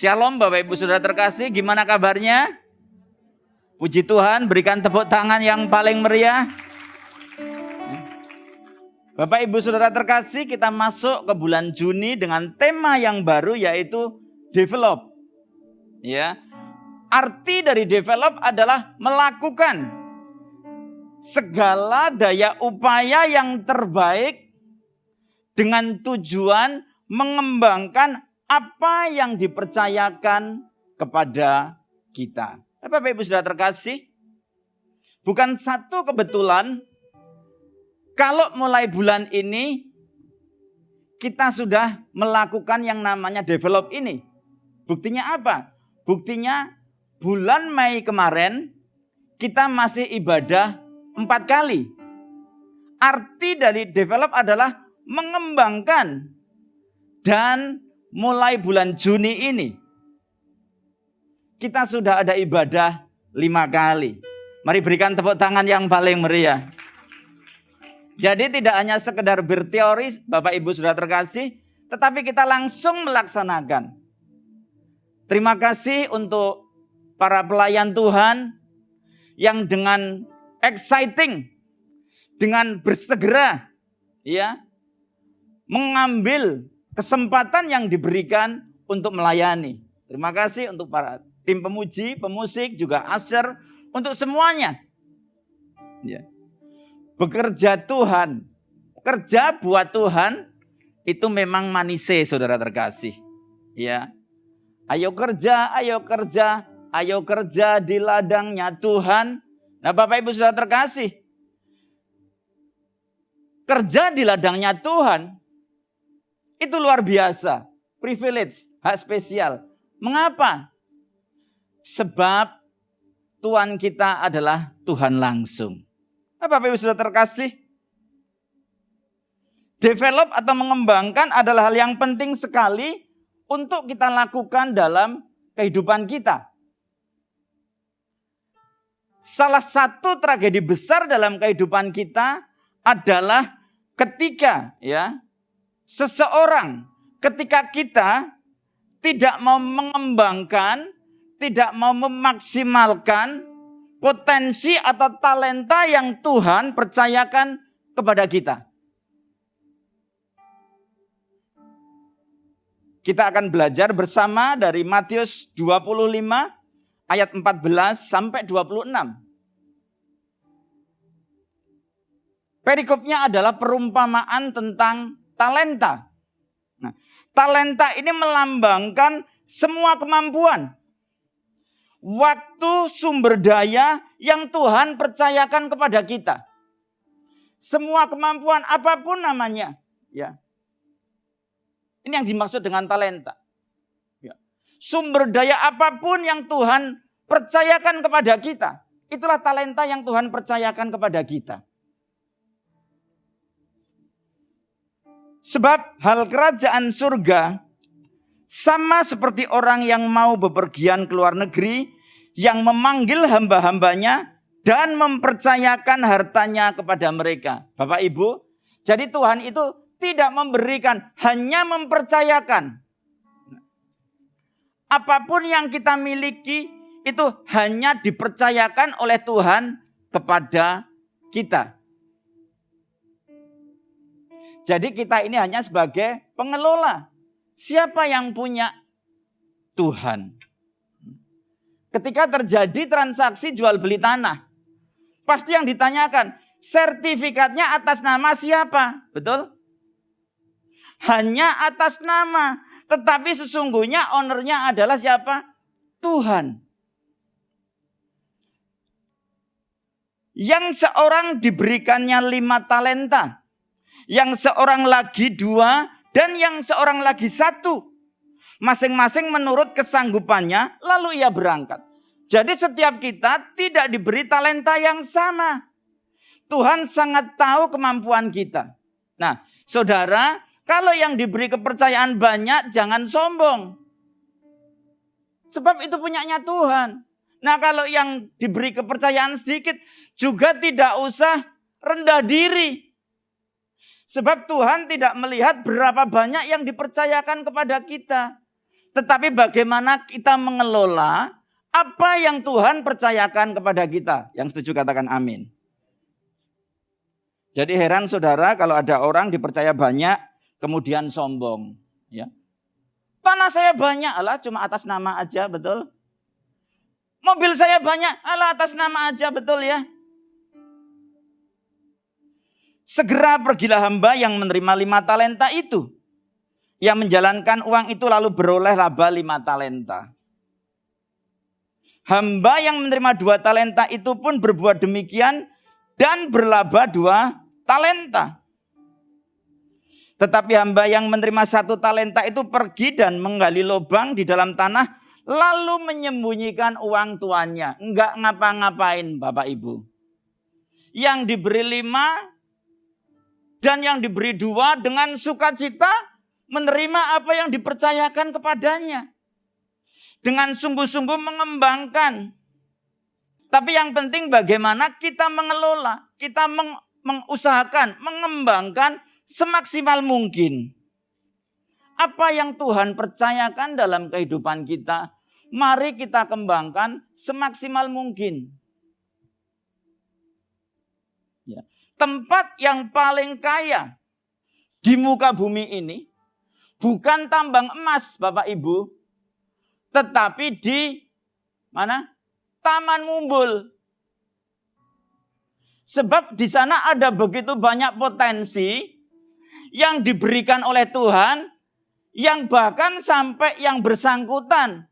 Shalom Bapak Ibu Saudara terkasih, gimana kabarnya? Puji Tuhan, berikan tepuk tangan yang paling meriah. Bapak Ibu Saudara terkasih, kita masuk ke bulan Juni dengan tema yang baru yaitu develop. Ya. Arti dari develop adalah melakukan segala daya upaya yang terbaik dengan tujuan mengembangkan apa yang dipercayakan kepada kita. Bapak Ibu Saudara terkasih, bukan satu kebetulan kalau mulai bulan ini kita sudah melakukan yang namanya develop ini. Buktinya apa? Buktinya bulan Mei kemarin kita masih ibadah 4 kali. Arti dari develop adalah mengembangkan. Dan mulai bulan Juni ini kita sudah ada ibadah 5 kali. Mari berikan tepuk tangan yang paling meriah. Jadi tidak hanya sekedar berteori Bapak Ibu Saudara terkasih, tetapi kita langsung melaksanakan. Terima kasih untuk para pelayan Tuhan yang dengan exciting, dengan bersegera ya, mengambil kesempatan yang diberikan untuk melayani. Terima kasih untuk para tim pemuji, pemusik, juga usher, untuk semuanya. Ya. Bekerja Tuhan, kerja buat Tuhan itu memang manise saudara terkasih. Ya. Ayo kerja, ayo kerja, ayo kerja di ladangnya Tuhan. Nah Bapak Ibu Saudara terkasih, kerja di ladangnya Tuhan itu luar biasa, privilege, hak spesial. Mengapa? Sebab Tuhan kita adalah Tuhan langsung. Bapak Ibu Saudara terkasih, develop atau mengembangkan adalah hal yang penting sekali untuk kita lakukan dalam kehidupan kita. Salah satu tragedi besar dalam kehidupan kita adalah ketika seseorang, ketika kita tidak mau mengembangkan, tidak mau memaksimalkan potensi atau talenta yang Tuhan percayakan kepada kita. Kita akan belajar bersama dari Matius 25 ayat 14 sampai 26. Perikopnya adalah perumpamaan tentang talenta. Nah, talenta ini melambangkan semua kemampuan, waktu, sumber daya yang Tuhan percayakan kepada kita. Semua kemampuan apapun namanya, ya. Ini yang dimaksud dengan talenta. Ya. Sumber daya apapun yang Tuhan percayakan kepada kita, itulah talenta yang Tuhan percayakan kepada kita. Sebab hal kerajaan surga sama seperti orang yang mau bepergian ke luar negeri, yang memanggil hamba-hambanya dan mempercayakan hartanya kepada mereka. Bapak Ibu, jadi Tuhan itu tidak memberikan, hanya mempercayakan. Apapun yang kita miliki itu hanya dipercayakan oleh Tuhan kepada kita. Jadi kita ini hanya sebagai pengelola. Siapa yang punya? Tuhan. Ketika terjadi transaksi jual beli tanah, pasti yang ditanyakan, sertifikatnya atas nama siapa? Betul? Hanya atas nama. Tetapi sesungguhnya ownernya adalah siapa? Tuhan. Yang seorang diberikannya 5 talenta. Yang seorang lagi 2, dan yang seorang lagi 1. Masing-masing menurut kesanggupannya, lalu ia berangkat. Jadi setiap kita tidak diberi talenta yang sama. Tuhan sangat tahu kemampuan kita. Nah, saudara, kalau yang diberi kepercayaan banyak, jangan sombong. Sebab itu punyanya Tuhan. Nah, kalau yang diberi kepercayaan sedikit, juga tidak usah rendah diri. Sebab Tuhan tidak melihat berapa banyak yang dipercayakan kepada kita. Tetapi bagaimana kita mengelola apa yang Tuhan percayakan kepada kita. Yang setuju katakan amin. Jadi heran saudara kalau ada orang dipercaya banyak kemudian sombong. Ya. Tanah saya banyak, alah cuma atas nama aja, betul? Mobil saya banyak, alah atas nama aja, betul ya? Segera pergilah hamba yang menerima 5 talenta itu. Yang menjalankan uang itu lalu beroleh laba 5 talenta. Hamba yang menerima 2 talenta itu pun berbuat demikian dan berlaba 2 talenta. Tetapi hamba yang menerima 1 talenta itu pergi dan menggali lubang di dalam tanah lalu menyembunyikan uang tuannya. Enggak ngapa-ngapain Bapak Ibu. Yang diberi 5 dan yang diberi 2 dengan sukacita menerima apa yang dipercayakan kepadanya. Dengan sungguh-sungguh mengembangkan. Tapi yang penting bagaimana kita mengelola. Kita mengusahakan, mengembangkan semaksimal mungkin. Apa yang Tuhan percayakan dalam kehidupan kita, mari kita kembangkan semaksimal mungkin. Ya. Tempat yang paling kaya di muka bumi ini bukan tambang emas Bapak Ibu, tetapi di mana? Taman Mumbul. Sebab di sana ada begitu banyak potensi yang diberikan oleh Tuhan, yang bahkan sampai yang bersangkutan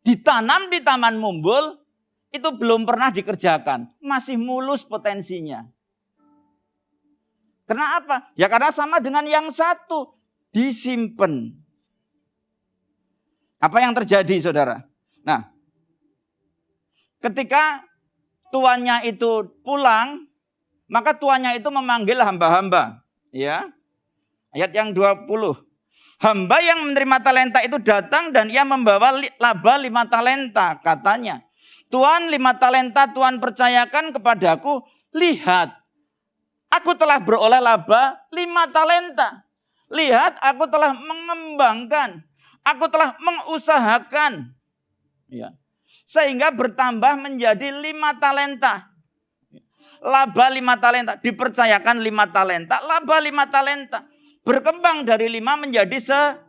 ditanam di Taman Mumbul itu belum pernah dikerjakan, masih mulus potensinya. Kenapa? Ya karena sama dengan yang satu, disimpan. Apa yang terjadi saudara? Nah, ketika tuannya itu pulang, maka tuannya itu memanggil hamba-hamba. Ya, ayat yang 20. Hamba yang menerima talenta itu datang dan ia membawa laba 5 talenta. Katanya, Tuan 5 talenta Tuhan percayakan kepadaku. Lihat, aku telah beroleh laba 5 talenta. Lihat, aku telah mengembangkan. Aku telah mengusahakan. Ya. Sehingga bertambah menjadi 5 talenta. Laba 5 talenta. Dipercayakan 5 talenta. Laba 5 talenta. Berkembang dari 5 menjadi 10.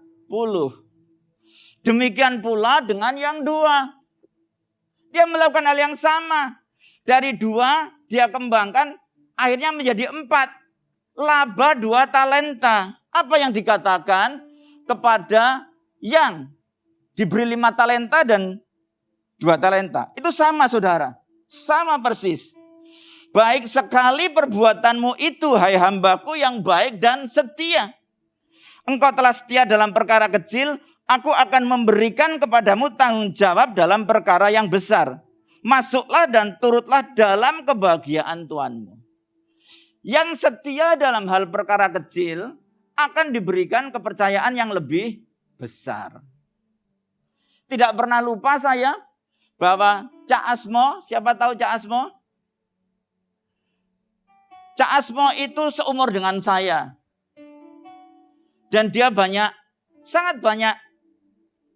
Demikian pula dengan yang 2. Dia melakukan hal yang sama. Dari 2 dia kembangkan. Akhirnya menjadi 4. Laba 2 talenta. Apa yang dikatakan kepada yang diberi 5 talenta dan 2 talenta? Itu sama saudara. Sama persis. Baik sekali perbuatanmu itu, hai hambaku yang baik dan setia. Engkau telah setia dalam perkara kecil, aku akan memberikan kepadamu tanggung jawab dalam perkara yang besar. Masuklah dan turutlah dalam kebahagiaan Tuhanmu. Yang setia dalam hal perkara kecil akan diberikan kepercayaan yang lebih besar. Tidak pernah lupa saya bahwa Cak Asmo, siapa tahu Cak Asmo? Cak Asmo itu seumur dengan saya. Dan dia sangat banyak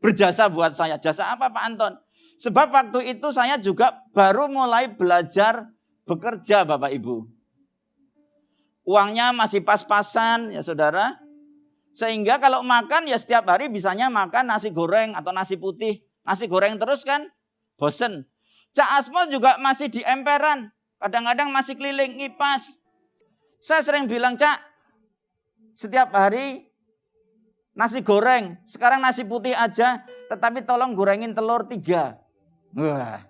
berjasa buat saya. Jasa apa Pak Anton? Sebab waktu itu saya juga baru mulai belajar bekerja Bapak Ibu. Uangnya masih pas-pasan ya saudara. Sehingga kalau makan ya setiap hari bisanya makan nasi goreng atau nasi putih. Nasi goreng terus kan bosen. Cak Asmo juga masih di emperan. Kadang-kadang masih keliling ngipas. Saya sering bilang, Cak, setiap hari nasi goreng. Sekarang nasi putih aja, tetapi tolong gorengin telur 3. Wah.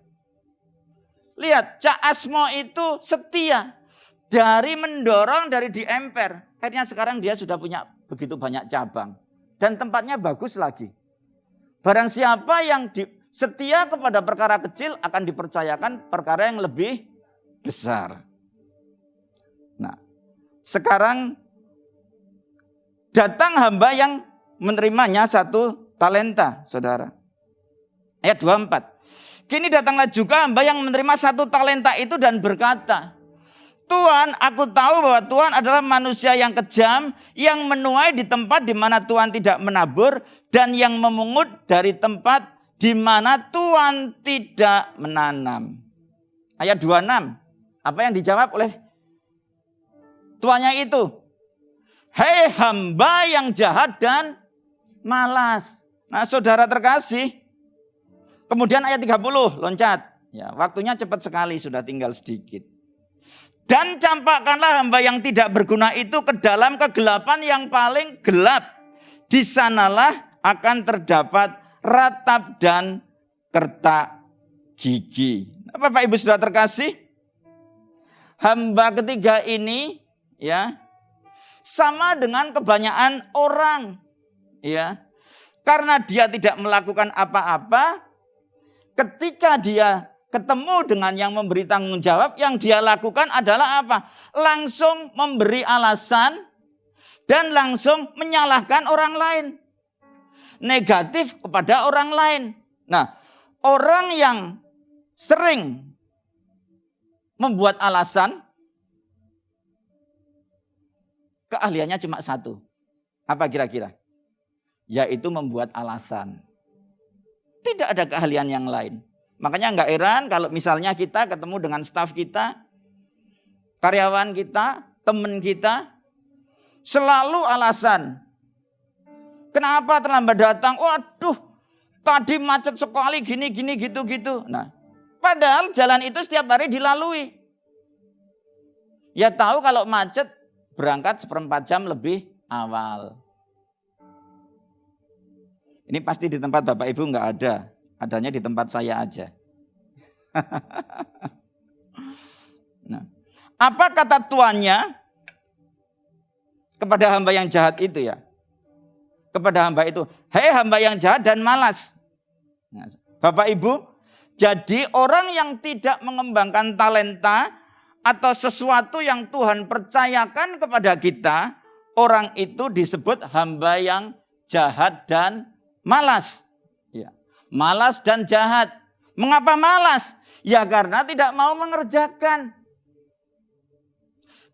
Lihat, Cak Asmo itu setia. Dari mendorong, dari diemper. Akhirnya sekarang dia sudah punya begitu banyak cabang. Dan tempatnya bagus lagi. Barang siapa yang setia kepada perkara kecil akan dipercayakan perkara yang lebih besar. Nah, sekarang datang hamba yang menerimanya 1 talenta, saudara. Ayat 24. Kini datanglah juga hamba yang menerima 1 talenta itu dan berkata, Tuhan, aku tahu bahwa Tuhan adalah manusia yang kejam, yang menuai di tempat di mana Tuhan tidak menabur, dan yang memungut dari tempat di mana Tuhan tidak menanam. Ayat 26, apa yang dijawab oleh tuannya itu? Hei hamba yang jahat dan malas. Nah saudara terkasih, kemudian ayat 30, loncat. Ya, waktunya cepat sekali, sudah tinggal sedikit. Dan campakkanlah hamba yang tidak berguna itu ke dalam kegelapan yang paling gelap. Di sanalah akan terdapat ratap dan kertak gigi. Nah, Bapak Ibu sudah terkasih, hamba ketiga ini ya sama dengan kebanyakan orang, ya. Karena dia tidak melakukan apa-apa, ketika dia ketemu dengan yang memberi tanggung jawab, yang dia lakukan adalah apa? Langsung memberi alasan dan langsung menyalahkan orang lain. Negatif kepada orang lain. Nah, orang yang sering membuat alasan, keahliannya cuma satu. Apa kira-kira? Yaitu membuat alasan. Tidak ada keahlian yang lain. Makanya enggak heran kalau misalnya kita ketemu dengan staf kita, karyawan kita, teman kita, selalu alasan. Kenapa terlambat datang? Waduh, tadi macet sekali gini gitu. Nah, padahal jalan itu setiap hari dilalui. Ya tahu kalau macet berangkat 1/4 jam lebih awal. Ini pasti di tempat Bapak Ibu enggak ada. Adanya di tempat saya aja. Nah, apa kata tuannya kepada hamba yang jahat itu ya? Kepada hamba itu, hei hamba yang jahat dan malas. Nah, Bapak Ibu, jadi orang yang tidak mengembangkan talenta atau sesuatu yang Tuhan percayakan kepada kita, orang itu disebut hamba yang jahat dan malas. Malas dan jahat. Mengapa malas? Ya karena tidak mau mengerjakan.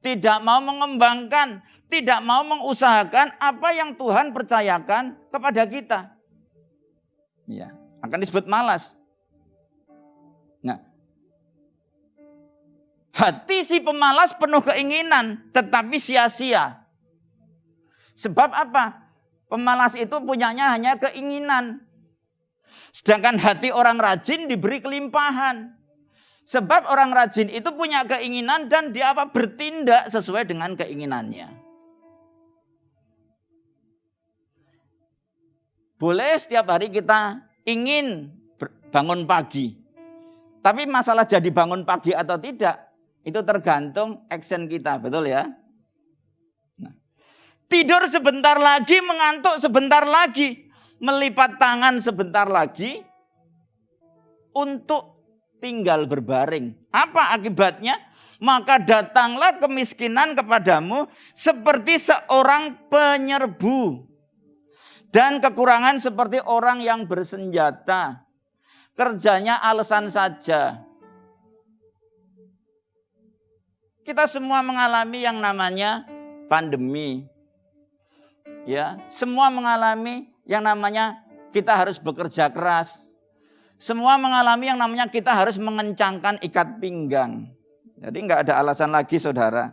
Tidak mau mengembangkan. Tidak mau mengusahakan apa yang Tuhan percayakan kepada kita. Ya, akan disebut malas. Nah, hati si pemalas penuh keinginan, tetapi sia-sia. Sebab apa? Pemalas itu punyanya hanya keinginan. Sedangkan hati orang rajin diberi kelimpahan. Sebab orang rajin itu punya keinginan dan dia bertindak sesuai dengan keinginannya. Boleh setiap hari kita ingin bangun pagi. Tapi masalah jadi bangun pagi atau tidak, itu tergantung action kita, betul ya? Nah, tidur sebentar lagi, mengantuk sebentar lagi. Melipat tangan sebentar lagi untuk tinggal berbaring. Apa akibatnya? Maka datanglah kemiskinan kepadamu seperti seorang penyerbu. Dan kekurangan seperti orang yang bersenjata. Kerjanya alasan saja. Kita semua mengalami yang namanya pandemi. Ya, semua mengalami yang namanya kita harus bekerja keras. Semua mengalami yang namanya kita harus mengencangkan ikat pinggang. Jadi enggak ada alasan lagi saudara.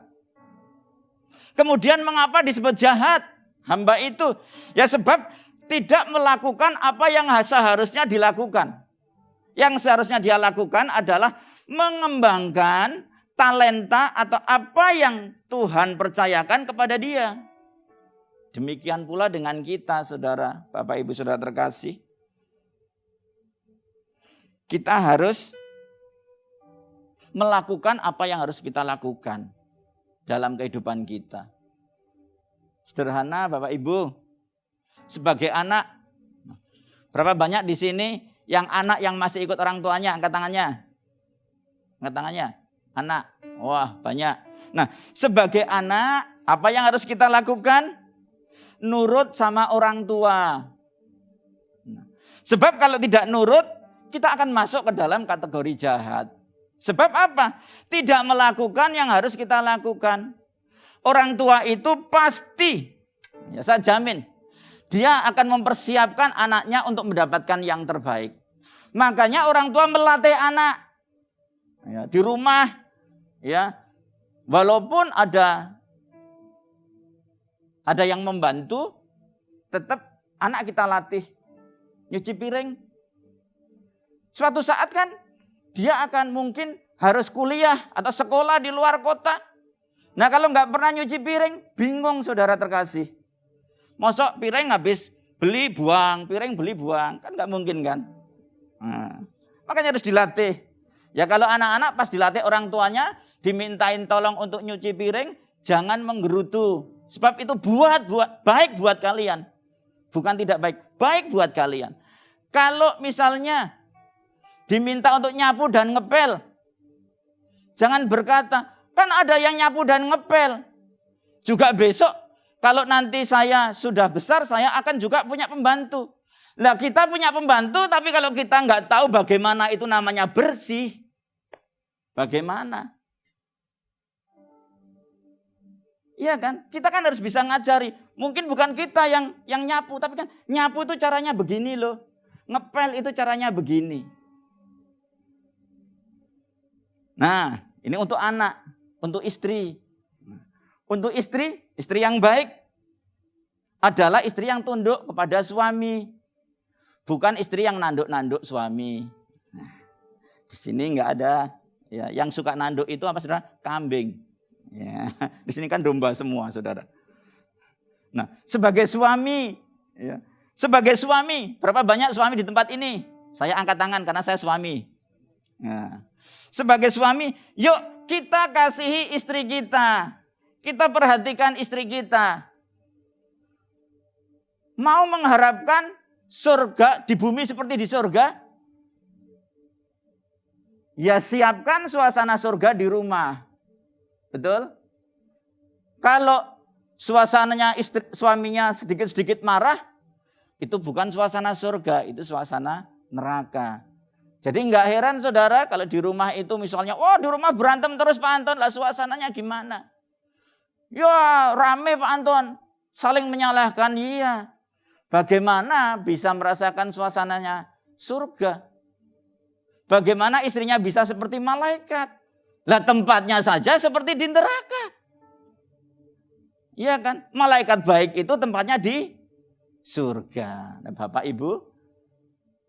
Kemudian mengapa disebut jahat hamba itu? Ya sebab tidak melakukan apa yang seharusnya dilakukan. Yang seharusnya dia lakukan adalah mengembangkan talenta atau apa yang Tuhan percayakan kepada dia. Demikian pula dengan kita, saudara, Bapak Ibu saudara terkasih. Kita harus melakukan apa yang harus kita lakukan dalam kehidupan kita. Sederhana, Bapak Ibu. Sebagai anak, berapa banyak di sini yang anak yang masih ikut orang tuanya? Angkat tangannya. Angkat tangannya. Anak. Wah, banyak. Nah, sebagai anak, apa yang harus kita lakukan? Nurut sama orang tua. Sebab kalau tidak nurut, kita akan masuk ke dalam kategori jahat. Sebab apa? Tidak melakukan yang harus kita lakukan. Orang tua itu pasti, ya saya jamin, dia akan mempersiapkan anaknya untuk mendapatkan yang terbaik. Makanya orang tua melatih anak ya, di rumah, ya, walaupun ada yang membantu, tetap anak kita latih nyuci piring. Suatu saat kan dia akan mungkin harus kuliah atau sekolah di luar kota. Nah kalau nggak pernah nyuci piring, bingung saudara terkasih. Mosok piring habis beli buang, piring beli buang, kan nggak mungkin kan. Nah, makanya harus dilatih. Ya kalau anak-anak pas dilatih orang tuanya, dimintain tolong untuk nyuci piring, jangan menggerutu. Sebab itu baik buat kalian. Bukan tidak baik, baik buat kalian. Kalau misalnya diminta untuk nyapu dan ngepel, jangan berkata, kan ada yang nyapu dan ngepel. Juga besok, kalau nanti saya sudah besar, saya akan juga punya pembantu. Lah kita punya pembantu, tapi kalau kita nggak tahu bagaimana itu namanya bersih, bagaimana? Iya kan? Kita kan harus bisa ngajari. Mungkin bukan kita yang nyapu, tapi kan nyapu itu caranya begini loh. Ngepel itu caranya begini. Nah, ini untuk anak, untuk istri. Untuk istri yang baik adalah istri yang tunduk kepada suami. Bukan istri yang nanduk-nanduk suami. Nah, di sini nggak ada ya, yang suka nanduk itu apa saudara? Kambing. Ya, di sini kan domba semua saudara. Nah, sebagai suami, ya, berapa banyak suami di tempat ini? Saya angkat tangan karena saya suami. Nah, sebagai suami, yuk kita kasihi istri kita. Kita perhatikan istri kita. Mau mengharapkan surga di bumi seperti di surga? Ya siapkan suasana surga di rumah. Betul? Kalau suasananya suaminya sedikit-sedikit marah, itu bukan suasana surga, itu suasana neraka. Jadi nggak heran saudara kalau di rumah itu misalnya, di rumah berantem terus Pak Anton, lah suasananya gimana? Ya rame Pak Anton, saling menyalahkan, iya. Bagaimana bisa merasakan suasananya surga? Bagaimana istrinya bisa seperti malaikat? Lah tempatnya saja seperti di neraka. Iya kan? Malaikat baik itu tempatnya di surga. Nah, Bapak Ibu,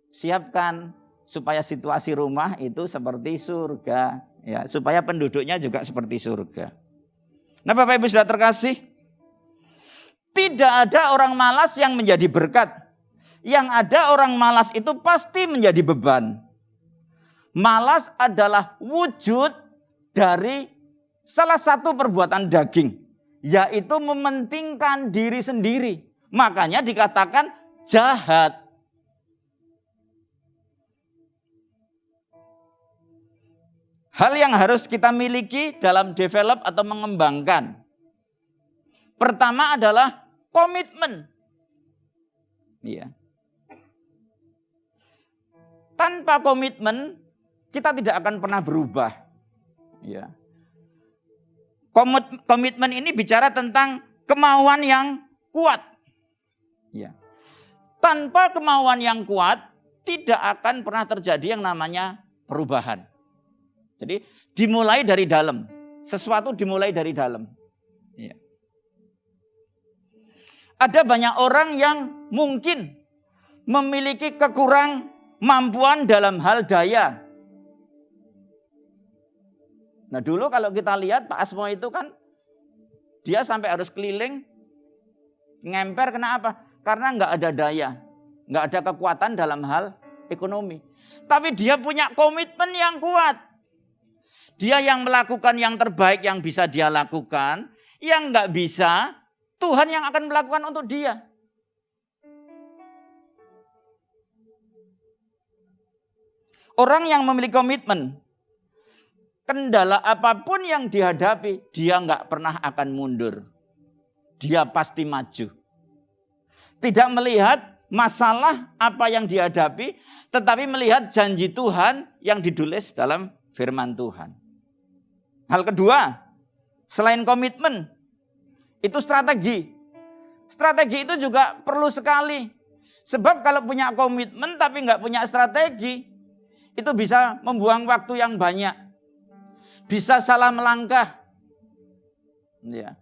siapkan supaya situasi rumah itu seperti surga. Ya, supaya penduduknya juga seperti surga. Nah Bapak Ibu sudah terkasih, tidak ada orang malas yang menjadi berkat. Yang ada orang malas itu pasti menjadi beban. Malas adalah wujud dari salah satu perbuatan daging, yaitu mementingkan diri sendiri. Makanya dikatakan jahat. Hal yang harus kita miliki dalam develop atau mengembangkan. Pertama adalah komitmen. Iya. Tanpa komitmen, kita tidak akan pernah berubah. Ya. Komitmen ini bicara tentang kemauan yang kuat. Ya. Tanpa kemauan yang kuat, tidak akan pernah terjadi yang namanya perubahan. Jadi dimulai dari dalam. Sesuatu dimulai dari dalam. Ya. Ada banyak orang yang mungkin memiliki kemampuan dalam hal daya. Nah dulu kalau kita lihat Pak Asmo itu kan dia sampai harus keliling ngemper, kenapa? Karena nggak ada daya, nggak ada kekuatan dalam hal ekonomi. Tapi dia punya komitmen yang kuat. Dia yang melakukan yang terbaik yang bisa dia lakukan, yang nggak bisa Tuhan yang akan melakukan untuk dia. Orang yang memiliki komitmen, kendala apapun yang dihadapi, dia nggak pernah akan mundur. Dia pasti maju. Tidak melihat masalah apa yang dihadapi, tetapi melihat janji Tuhan yang ditulis dalam firman Tuhan. Hal kedua, selain komitmen, itu strategi. Strategi itu juga perlu sekali. Sebab kalau punya komitmen tapi nggak punya strategi, itu bisa membuang waktu yang banyak. Bisa salah melangkah. Ya.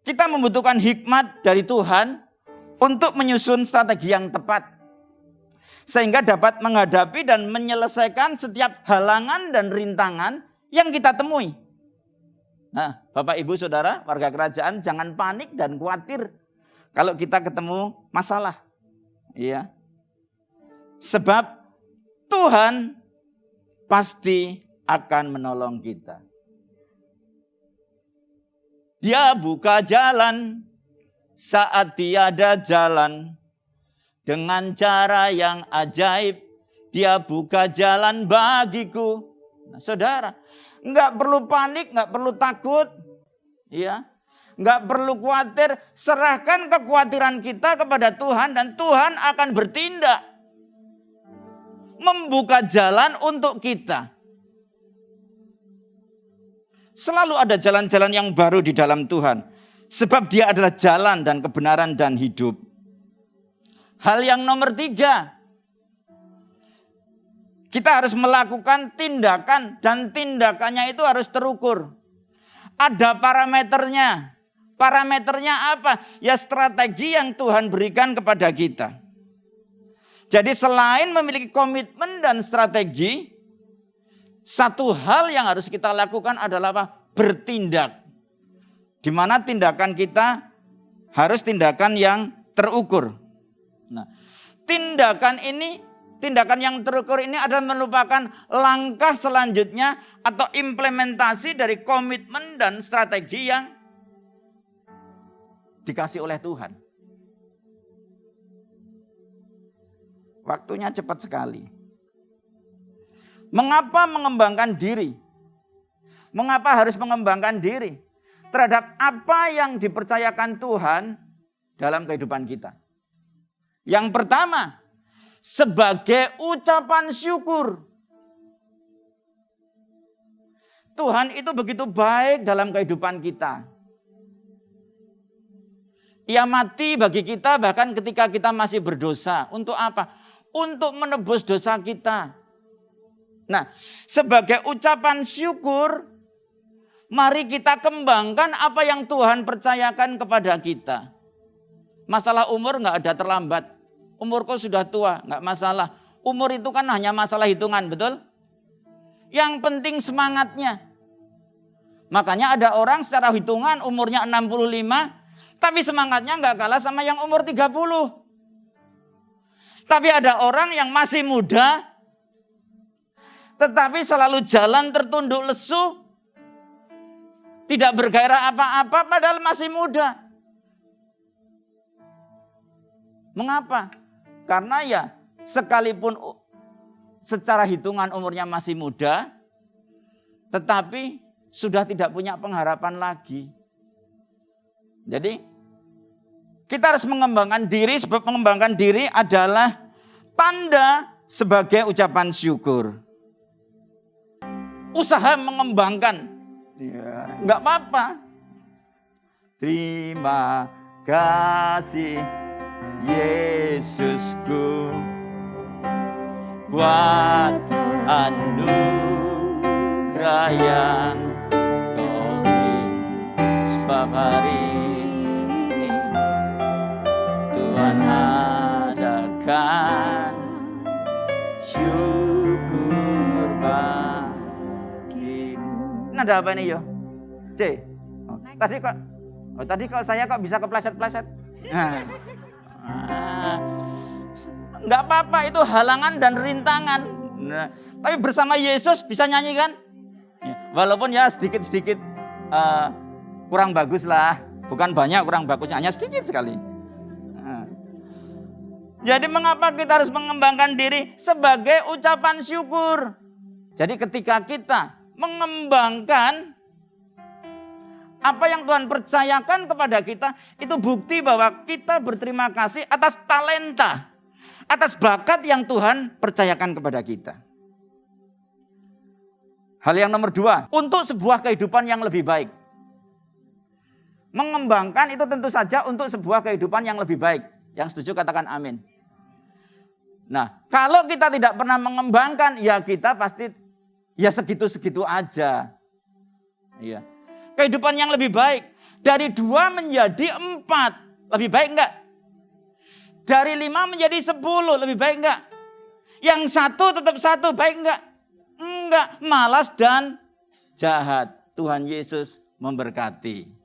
Kita membutuhkan hikmat dari Tuhan untuk menyusun strategi yang tepat. Sehingga dapat menghadapi dan menyelesaikan setiap halangan dan rintangan yang kita temui. Nah, Bapak, Ibu, Saudara, warga kerajaan, jangan panik dan khawatir kalau kita ketemu masalah. Iya. Sebab Tuhan pasti akan menolong kita. Dia buka jalan saat tiada jalan. Dengan cara yang ajaib, dia buka jalan bagiku. Nah, saudara, nggak perlu panik, nggak perlu takut, ya, nggak perlu khawatir. Serahkan kekhawatiran kita kepada Tuhan dan Tuhan akan bertindak, membuka jalan untuk kita. Selalu ada jalan-jalan yang baru di dalam Tuhan, sebab Dia adalah jalan dan kebenaran dan hidup. Hal yang nomor 3. Kita harus melakukan tindakan dan tindakannya itu harus terukur. Ada parameternya. Parameternya apa? Ya strategi yang Tuhan berikan kepada kita. Jadi selain memiliki komitmen dan strategi, satu hal yang harus kita lakukan adalah apa? Bertindak. Di mana tindakan kita harus tindakan yang terukur. Nah, tindakan yang terukur ini adalah merupakan langkah selanjutnya atau implementasi dari komitmen dan strategi yang dikasih oleh Tuhan. Waktunya cepat sekali. Mengapa mengembangkan diri? Mengapa harus mengembangkan diri terhadap apa yang dipercayakan Tuhan dalam kehidupan kita? Yang pertama, sebagai ucapan syukur. Tuhan itu begitu baik dalam kehidupan kita. Ia mati bagi kita bahkan ketika kita masih berdosa. Untuk apa? Untuk menebus dosa kita. Nah, sebagai ucapan syukur, mari kita kembangkan apa yang Tuhan percayakan kepada kita. Masalah umur nggak ada terlambat. Umurku sudah tua, nggak masalah. Umur itu kan hanya masalah hitungan, betul? Yang penting semangatnya. Makanya ada orang secara hitungan umurnya 65, tapi semangatnya nggak kalah sama yang umur 30. Tapi ada orang yang masih muda, tetapi selalu jalan tertunduk lesu, tidak bergairah apa-apa padahal masih muda. Mengapa? Karena ya sekalipun secara hitungan umurnya masih muda, tetapi sudah tidak punya pengharapan lagi. Jadi kita harus mengembangkan diri, sebab mengembangkan diri adalah tanda sebagai ucapan syukur. Usaha mengembangkan, ya, nggak apa-apa. Terima kasih Yesusku buat anugerah yang Kau beri. Sebab hari ini Tuhan adakan syukur bagimu. Ini ada apa ini yo? C. Tadi kok saya kok bisa kepleset-pleset. Nggak apa-apa, itu halangan dan rintangan. Nah, tapi bersama Yesus bisa nyanyi kan? Walaupun ya sedikit-sedikit kurang bagus lah. Bukan banyak kurang bagusnya, hanya sedikit sekali. Jadi mengapa kita harus mengembangkan diri? Sebagai ucapan syukur. Jadi ketika kita mengembangkan apa yang Tuhan percayakan kepada kita, itu bukti bahwa kita berterima kasih atas talenta, atas bakat yang Tuhan percayakan kepada kita. Hal yang nomor 2, untuk sebuah kehidupan yang lebih baik. Mengembangkan itu tentu saja untuk sebuah kehidupan yang lebih baik. Yang setuju katakan amin. Nah, kalau kita tidak pernah mengembangkan, ya kita pasti ya segitu-segitu aja. Iya. Kehidupan yang lebih baik. Dari 2 menjadi 4. Lebih baik enggak? Dari 5 menjadi 10. Lebih baik enggak? Yang 1 tetap 1. Baik enggak? Enggak. Malas dan jahat. Tuhan Yesus memberkati.